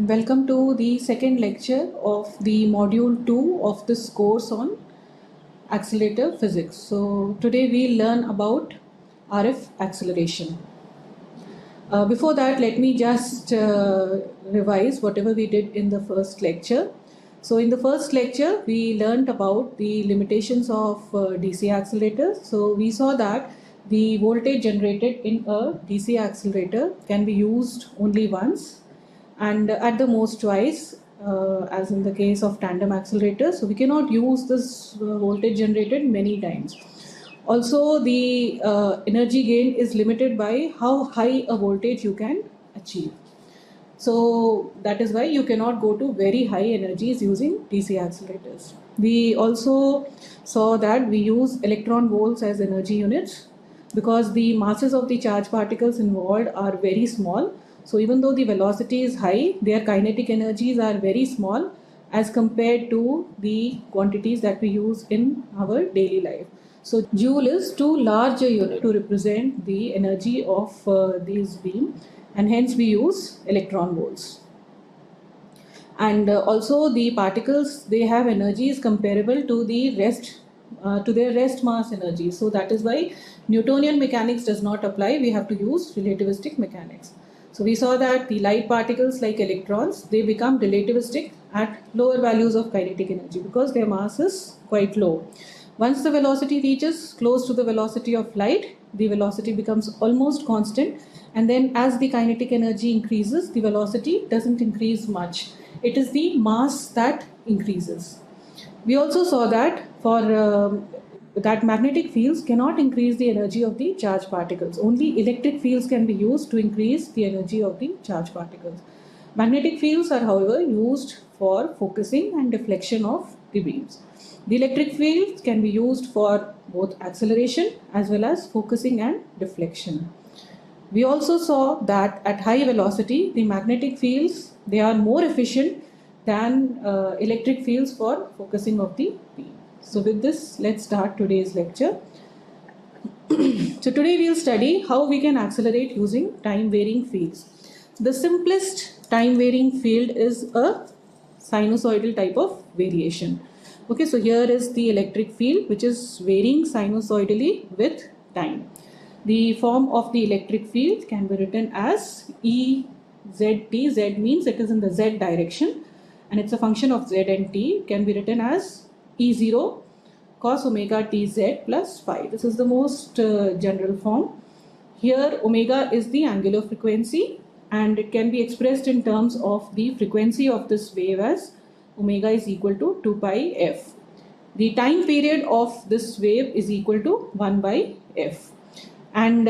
and welcome to the second lecture of the module 2 of this course on accelerator physics. So today we learn about RF acceleration. Before that, let me just revise whatever we did in the first lecture. So in the first lecture, we learned about the limitations of DC accelerators. So we saw that the voltage generated in a DC accelerator can be used only once and at the most twice, as in the case of tandem accelerators. So we cannot use this voltage generated many times. Also, the energy gain is limited by how high a voltage you can achieve. So that is why you cannot go to very high energies using DC accelerators. We also saw that we use electron volts as energy units because the masses of the charged particles involved are very small. So even though the velocity is high, their kinetic energies are very small as compared to the quantities that we use in our daily life. So joule is too large a unit to represent the energy of these beam, and hence we use electron volts. And also the particles, they have energies comparable to the rest, to their rest mass energy. So that is why Newtonian mechanics does not apply. We have to use relativistic mechanics. So we saw that the light particles like electrons, they become relativistic at lower values of kinetic energy because their mass is quite low. Once the velocity reaches close to the velocity of light, the velocity becomes almost constant, and then as the kinetic energy increases, the velocity doesn't increase much. It is the mass that increases. We also saw that for that magnetic fields cannot increase the energy of the charged particles. Only electric fields can be used to increase the energy of the charged particles. Magnetic fields are, however, used for focusing and deflection of the beams. The electric fields can be used for both acceleration as well as focusing and deflection. We also saw that at high velocity, the magnetic fields, they are more efficient than electric fields for focusing of the beam. So with this, let's start today's lecture. So today we'll study how we can accelerate using time-varying fields. The simplest time-varying field is a sinusoidal type of variation. Okay, so here is the electric field which is varying sinusoidally with time. The form of the electric field can be written as EZT. Z means it is in the Z direction and it's a function of Z and T. Can be written as E0 cos omega tz plus phi. This is the most general form. Here omega is the angular frequency and it can be expressed in terms of the frequency of this wave as omega is equal to 2 pi f. The time period of this wave is equal to 1 by f. And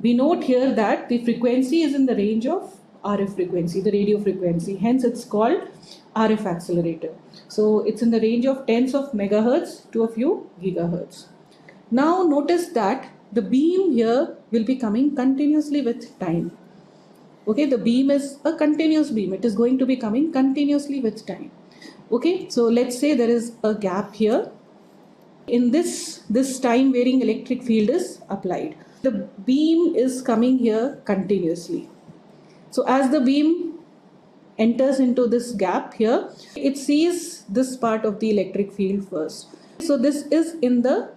we note here that the frequency is in the range of RF frequency, the radio frequency. Hence it's called RF accelerator. So it's in the range of tens of megahertz to a few gigahertz. Now notice that the beam here will be coming continuously with time. Okay, the beam is a continuous beam. It is going to be coming continuously with time. Okay, so let's say there is a gap here. In this time varying electric field is applied. The beam is coming here continuously. So as the beam enters into this gap here, it sees this part of the electric field first. So this is in the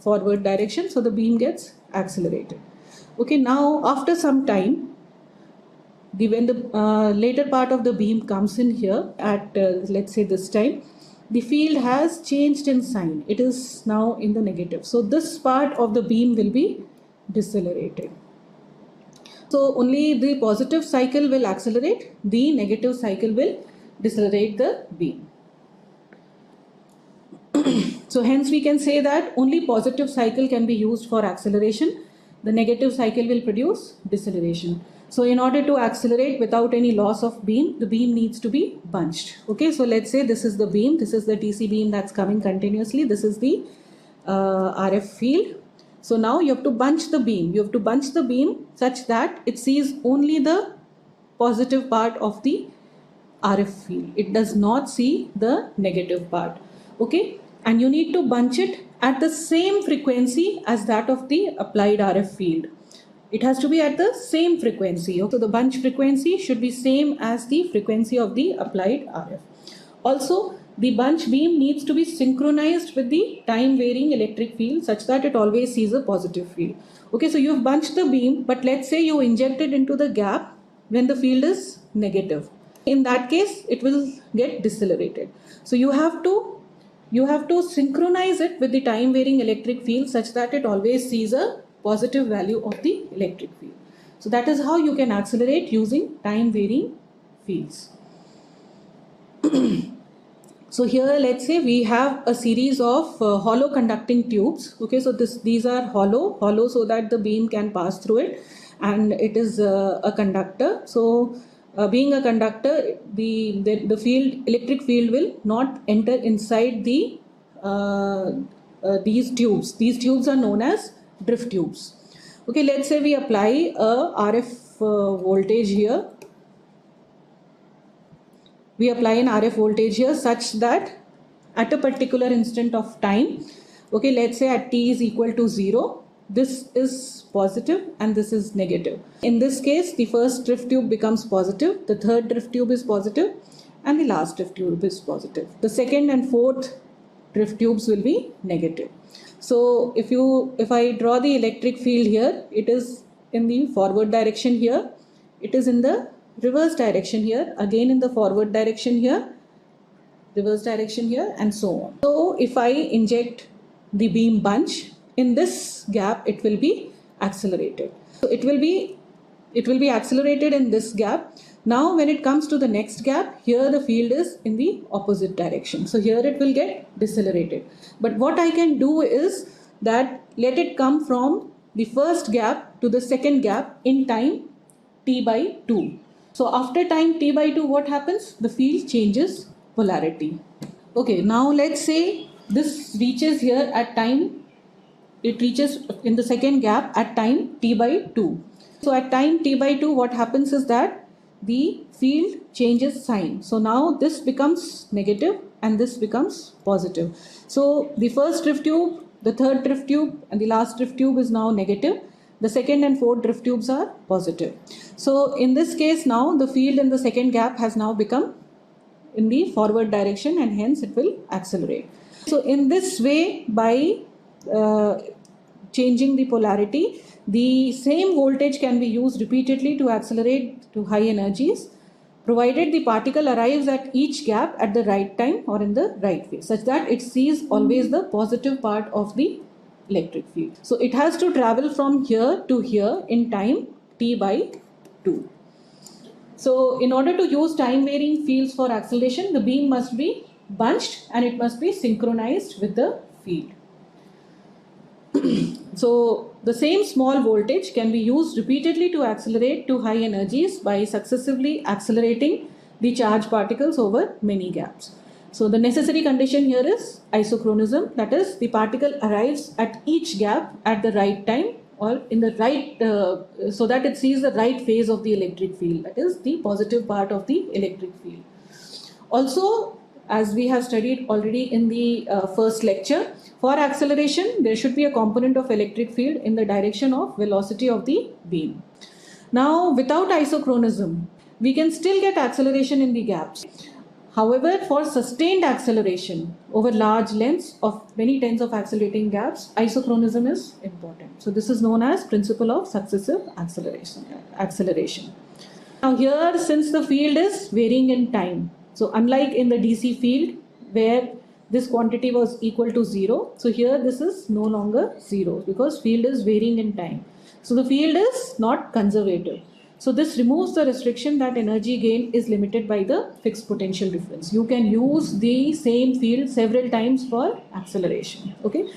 forward direction, so the beam gets accelerated. Okay, now after some time, when the later part of the beam comes in here at let's say this time, the field has changed in sign. It is now in the negative. So this part of the beam will be decelerated. So only the positive cycle will accelerate, the negative cycle will decelerate the beam. So hence we can say that only positive cycle can be used for acceleration. The negative cycle will produce deceleration. So in order to accelerate without any loss of beam, the beam needs to be bunched. Okay, so let's say this is the beam, this is the DC beam that's coming continuously, this is the RF field. So now you have to bunch the beam. You have to bunch the beam such that it sees only the positive part of the RF field. It does not see the negative part. Okay, and you need to bunch it at the same frequency as that of the applied RF field. It has to be at the same frequency. Okay? So the bunch frequency should be same as the frequency of the applied RF. Also, the bunch beam needs to be synchronized with the time varying electric field such that it always sees a positive field. Okay, so you've bunched the beam, but let's say you inject it into the gap when the field is negative. In that case, it will get decelerated. So you have to synchronize it with the time varying electric field such that it always sees a positive value of the electric field. So that is how you can accelerate using time varying fields. So here let's say we have a series of hollow conducting tubes. Okay, so these are hollow so that the beam can pass through it, and it is a conductor. So being a conductor, the electric field will not enter inside these tubes. These tubes are known as drift tubes. Okay, let's say we apply a RF voltage here. We apply an RF voltage here such that at a particular instant of time, okay, let's say at t is equal to 0, this is positive and this is negative. In this case, the first drift tube becomes positive, the third drift tube is positive, and the last drift tube is positive. The second and fourth drift tubes will be negative. So if I draw the electric field here, it is in the forward direction here, it is in the reverse direction here, again in the forward direction here, reverse direction here, and so on. So if I inject the beam bunch in this gap, it will be accelerated. So it will be accelerated in this gap. Now when it comes to the next gap, here the field is in the opposite direction. So here it will get decelerated. But what I can do is that let it come from the first gap to the second gap in time t by 2. So after time t by 2, what happens? The field changes polarity. Okay, now let's say this reaches here at time, it reaches in the second gap at time t by 2. So at time t by 2, what happens is that the field changes sign. So now this becomes negative and this becomes positive. So the first drift tube, the third drift tube, and the last drift tube is now negative. The second and fourth drift tubes are positive. So in this case now the field in the second gap has now become in the forward direction and hence it will accelerate. So in this way, by changing the polarity, the same voltage can be used repeatedly to accelerate to high energies, provided the particle arrives at each gap at the right time or in the right way, such that it sees always the positive part of the electric field. So it has to travel from here to here in time t by 2. So in order to use time varying fields for acceleration, the beam must be bunched and it must be synchronized with the field. So the same small voltage can be used repeatedly to accelerate to high energies by successively accelerating the charged particles over many gaps. So the necessary condition here is isochronism, that is the particle arrives at each gap at the right time or in the right, so that it sees the right phase of the electric field, that is the positive part of the electric field. Also, as we have studied already in the first lecture, for acceleration there should be a component of electric field in the direction of velocity of the beam. Now without isochronism, we can still get acceleration in the gaps. However, for sustained acceleration over large lengths of many tens of accelerating gaps, isochronism is important. So this is known as principle of successive acceleration. Now here, since the field is varying in time, so unlike in the DC field where this quantity was equal to 0, so here this is no longer 0 because field is varying in time. So the field is not conservative. So this removes the restriction that energy gain is limited by the fixed potential difference. You can use the same field several times for acceleration. Okay.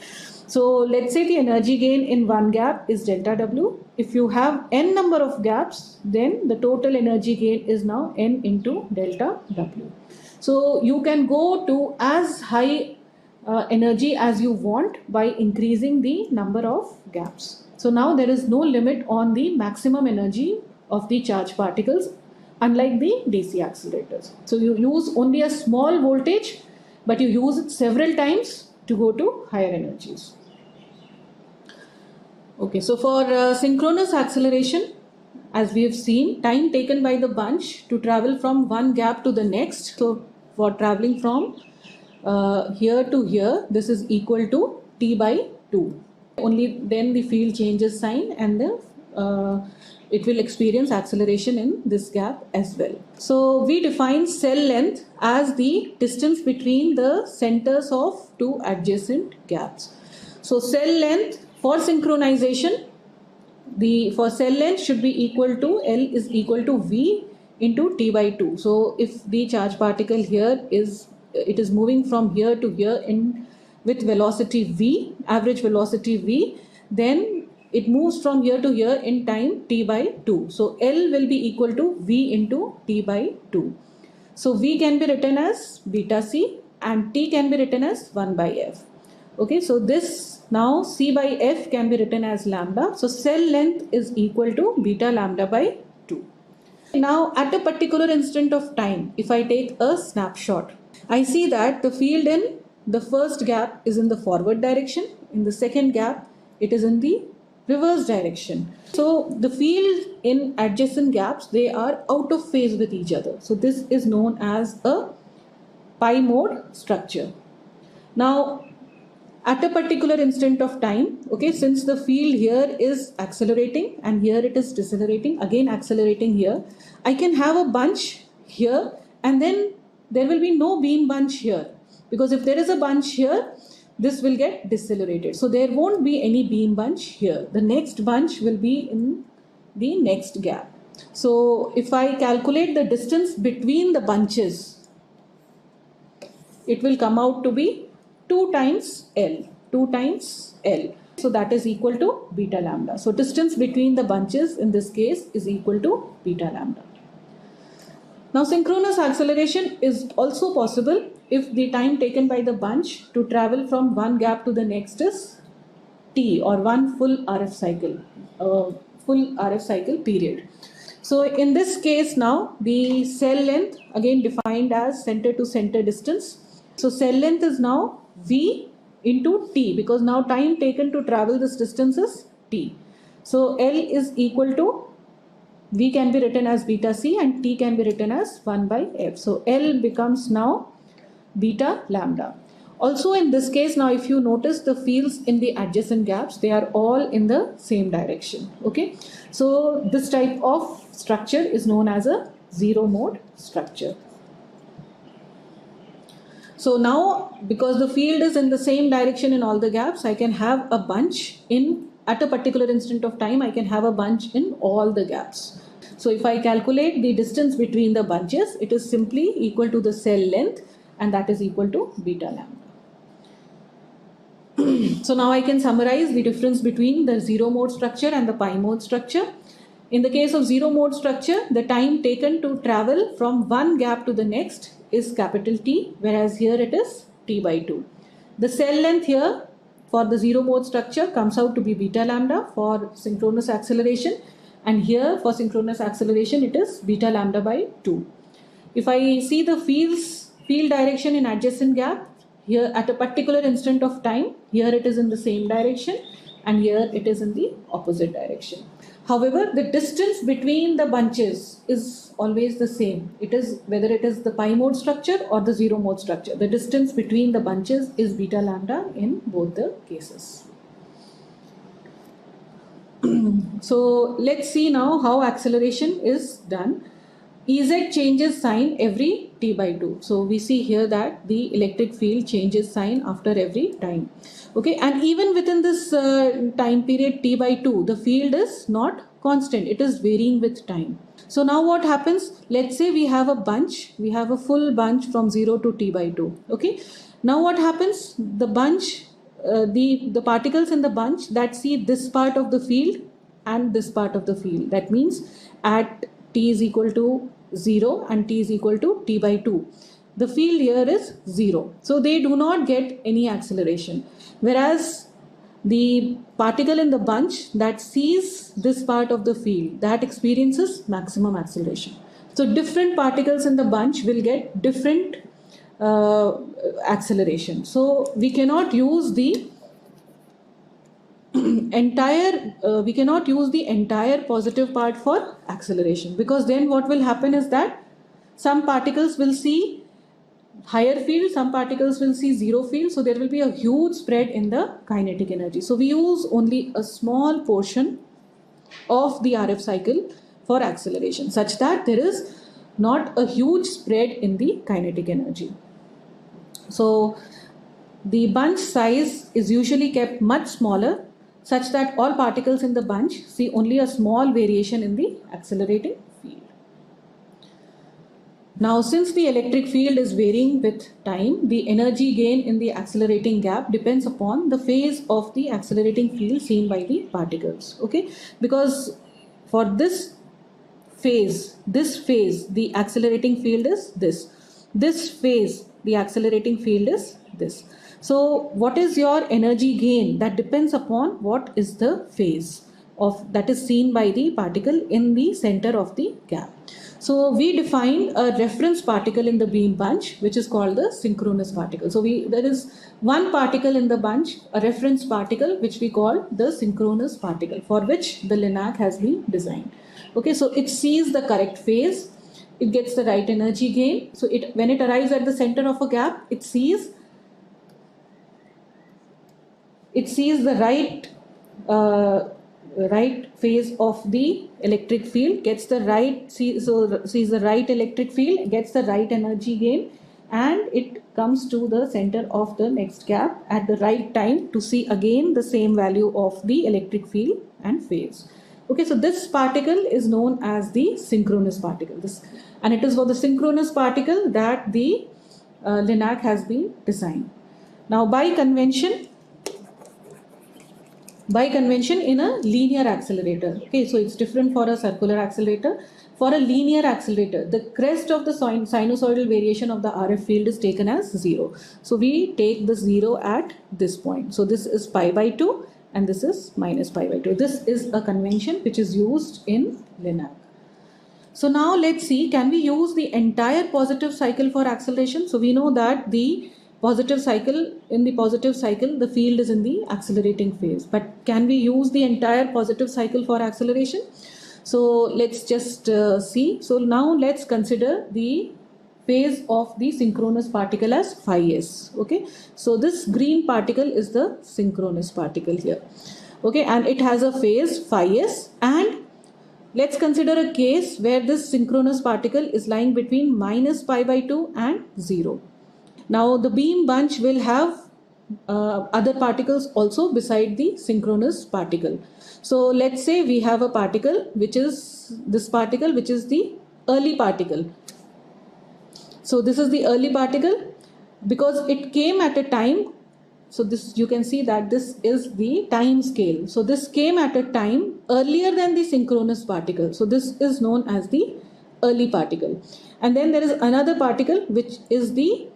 So let's say the energy gain in one gap is delta W. If you have n number of gaps, then the total energy gain is now n into delta W. So you can go to as high energy as you want by increasing the number of gaps. So now there is no limit on the maximum energy of the charged particles, unlike the DC accelerators. So you use only a small voltage, but you use it several times to go to higher energies. Okay, so for synchronous acceleration, as we have seen, time taken by the bunch to travel from one gap to the next. So for traveling from here to here, this is equal to t by 2. Only then the field changes sign and it will experience acceleration in this gap as well. So we define cell length as the distance between the centers of two adjacent gaps. So cell length for synchronization, for cell length should be equal to L is equal to V into T by 2. So if the charge particle here is moving from here to here with velocity V, average velocity V, then it moves from here to here in time T by 2. So L will be equal to V into T by 2. So V can be written as beta C and T can be written as 1 by F. Okay, so this now C by F can be written as lambda. So cell length is equal to beta lambda by 2. Now at a particular instant of time, if I take a snapshot, I see that the field in the first gap is in the forward direction. In the second gap, it is in the reverse direction. So the field in adjacent gaps, they are out of phase with each other. So this is known as a pi mode structure. Now at a particular instant of time, okay, since the field here is accelerating and here it is decelerating, again accelerating here, I can have a bunch here and then there will be no beam bunch here, because if there is a bunch here, this will get decelerated. So there won't be any beam bunch here. The next bunch will be in the next gap. So if I calculate the distance between the bunches, it will come out to be 2 times L. So that is equal to beta lambda. So distance between the bunches in this case is equal to beta lambda. Now synchronous acceleration is also possible if the time taken by the bunch to travel from one gap to the next is T, or one full RF cycle period. So in this case now, the cell length again defined as center to center distance. So cell length is now V into T, because now time taken to travel this distance is T. So L is equal to, V can be written as beta C and T can be written as 1 by F. So L becomes now beta lambda. Also in this case now, if you notice the fields in the adjacent gaps, they are all in the same direction. Okay. So this type of structure is known as a zero mode structure. So now, because the field is in the same direction in all the gaps, I can have a bunch at a particular instant of time, I can have a bunch in all the gaps. So if I calculate the distance between the bunches, it is simply equal to the cell length, and that is equal to beta lambda. So now I can summarize the difference between the zero mode structure and the pi mode structure. In the case of zero mode structure, the time taken to travel from one gap to the next is capital T, whereas here it is T by 2. The cell length here for the zero mode structure comes out to be beta lambda for synchronous acceleration, and here for synchronous acceleration it is beta lambda by 2. If I see the field direction in adjacent gap, here at a particular instant of time, here it is in the same direction and here it is in the opposite direction. However, the distance between the bunches is always the same. It is whether it is the pi mode structure or the zero mode structure. The distance between the bunches is beta lambda in both the cases. So let's see now how acceleration is done. Ez changes sign every t by 2. So we see here that the electric field changes sign after every time. Okay, and even within this time period t by 2, the field is not constant. It is varying with time. So now what happens? Let's say we have a bunch. We have a full bunch from 0 to t by 2. Okay. Now what happens? The bunch, the particles in the bunch that see this part of the field and this part of the field. That means at t is equal to 0 and t is equal to t by 2. The field here is 0. So they do not get any acceleration. Whereas the particle in the bunch that sees this part of the field, that experiences maximum acceleration. So different particles in the bunch will get different acceleration. So we cannot use the we cannot use the entire positive part for acceleration, because then what will happen is that some particles will see higher field, some particles will see zero field, so there will be a huge spread in the kinetic energy. So we use only a small portion of the RF cycle for acceleration, such that there is not a huge spread in the kinetic energy. So the bunch size is usually kept much smaller, such that all particles in the bunch see only a small variation in the accelerating field. Now, since the electric field is varying with time, the energy gain in the accelerating gap depends upon the phase of the accelerating field seen by the particles. Okay, because for this phase, the accelerating field is this. This phase, the accelerating field is this. So, what is your energy gain? That depends upon what is the phase of that is seen by the particle in the center of the gap. So we define a reference particle in the beam bunch, which is called the synchronous particle. So there is one particle in the bunch, a reference particle, which we call the synchronous particle, for which the LINAC has been designed. Okay, so it sees the correct phase, it gets the right energy gain. So when it arrives at the center of a gap, it sees the right phase of the electric field, gets the right sees the right electric field, gets the right energy gain, and it comes to the center of the next gap at the right time to see again the same value of the electric field and phase. Okay, so this particle is known as the synchronous particle. And it is for the synchronous particle that the LINAC has been designed. Now, by convention in a linear accelerator. Okay, so it's different for a circular accelerator. For a linear accelerator, the crest of the sinusoidal variation of the RF field is taken as 0. So we take the 0 at this point. So this is pi by 2 and this is minus pi by 2. This is a convention which is used in LINAC. So now let's see, can we use the entire positive cycle for acceleration? So we know that in the positive cycle, the field is in the accelerating phase. But can we use the entire positive cycle for acceleration? So let's just see. So now let's consider the phase of the synchronous particle as phi s. Okay, so this green particle is the synchronous particle here. Okay, and it has a phase phi s, and let's consider a case where this synchronous particle is lying between minus pi by 2 and 0. Now the beam bunch will have other particles also beside the synchronous particle. So let's say we have a particle which is this particle, which is the early particle. So this is the early particle because it came at a time. So this, you can see that this is the time scale. So this came at a time earlier than the synchronous particle. So this is known as the early particle. And then there is another particle which is the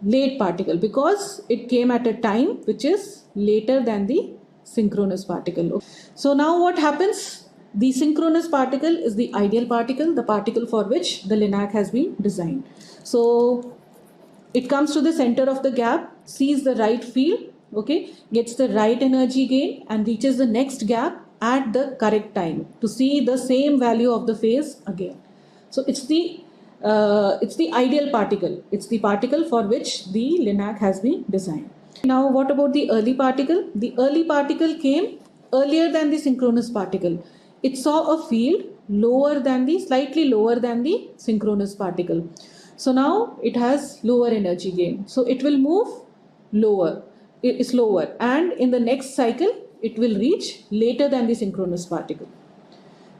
late particle because it came at a time which is later than the synchronous particle. So now what happens? The synchronous particle is the ideal particle, the particle for which the LINAC has been designed. So it comes to the center of the gap, sees the right field, okay, gets the right energy gain and reaches the next gap at the correct time to see the same value of the phase again. So it's the ideal particle. It's the particle for which the LINAC has been designed. Now what about the early particle? The early particle came earlier than the synchronous particle. It saw a field slightly lower than the synchronous particle. So now it has lower energy gain. So it will move lower. It is lower, and in the next cycle it will reach later than the synchronous particle.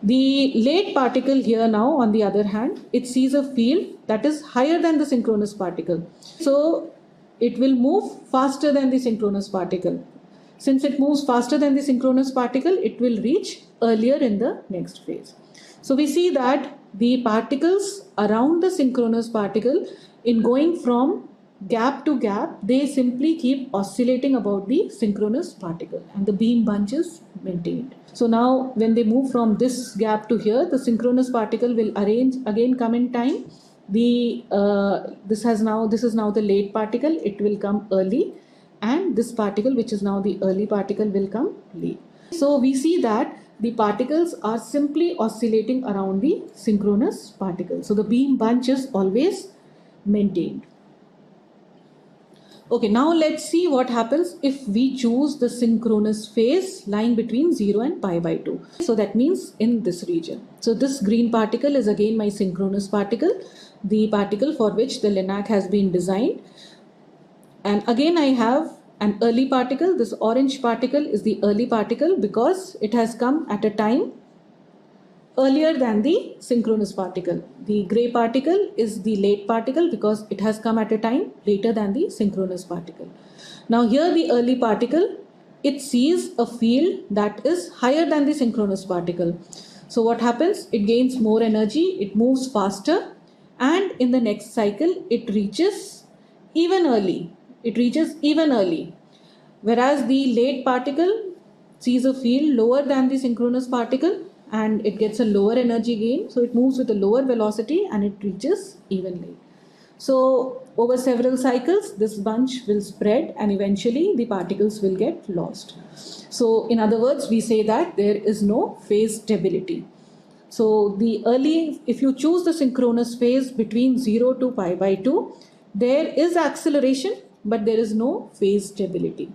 The late particle here now, on the other hand, it sees a field that is higher than the synchronous particle. So it will move faster than the synchronous particle. Since it moves faster than the synchronous particle, it will reach earlier in the next phase. So we see that the particles around the synchronous particle, in going from gap to gap, they simply keep oscillating about the synchronous particle and the beam bunch is maintained. So now when they move from this gap to here, the synchronous particle will come in time. This is now the late particle, it will come early, and this particle, which is now the early particle, will come late. So we see that the particles are simply oscillating around the synchronous particle. So the beam bunch is always maintained. Okay, now let's see what happens if we choose the synchronous phase lying between 0 and pi by 2. So that means in this region. So this green particle is again my synchronous particle, the particle for which the LINAC has been designed. And again I have an early particle. This orange particle is the early particle because it has come at a time earlier than the synchronous particle. The grey particle is the late particle because it has come at a time later than the synchronous particle. Now here the early particle, it sees a field that is higher than the synchronous particle. So what happens? It gains more energy, it moves faster, and in the next cycle it reaches even early. Whereas the late particle sees a field lower than the synchronous particle and it gets a lower energy gain, so it moves with a lower velocity and it reaches even late. So over several cycles this bunch will spread and eventually the particles will get lost. So in other words, we say that there is no phase stability. So if you choose the synchronous phase between 0 to pi by 2, there is acceleration but there is no phase stability.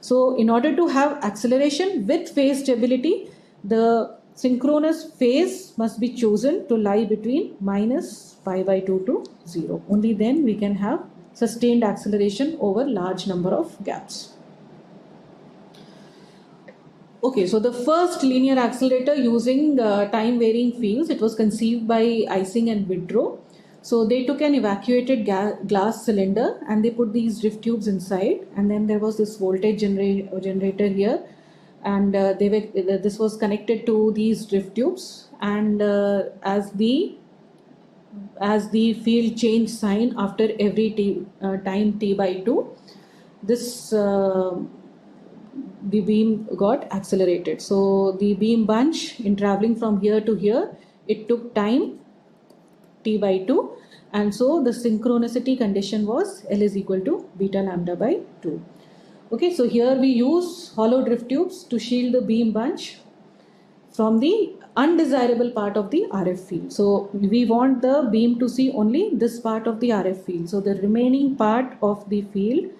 So in order to have acceleration with phase stability, the synchronous phase must be chosen to lie between minus pi by 2 to 0. Only then we can have sustained acceleration over large number of gaps. Okay, so the first linear accelerator using time varying fields, it was conceived by Singh and Woodrow. So they took an evacuated glass cylinder and they put these drift tubes inside, and then there was this voltage generator here, and this was connected to these drift tubes, and as the field change sign after every time t by 2, this the beam got accelerated. So the beam bunch, in traveling from here to here, it took time t by 2, and so the synchronicity condition was L is equal to beta lambda by 2. Okay, so here we use hollow drift tubes to shield the beam bunch from the undesirable part of the RF field. So we want the beam to see only this part of the RF field. So the remaining part of the field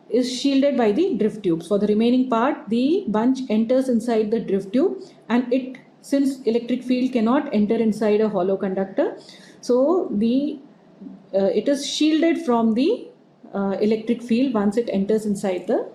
is shielded by the drift tubes. For the remaining part, the bunch enters inside the drift tube, and since electric field cannot enter inside a hollow conductor, so it is shielded from the electric field once it enters inside the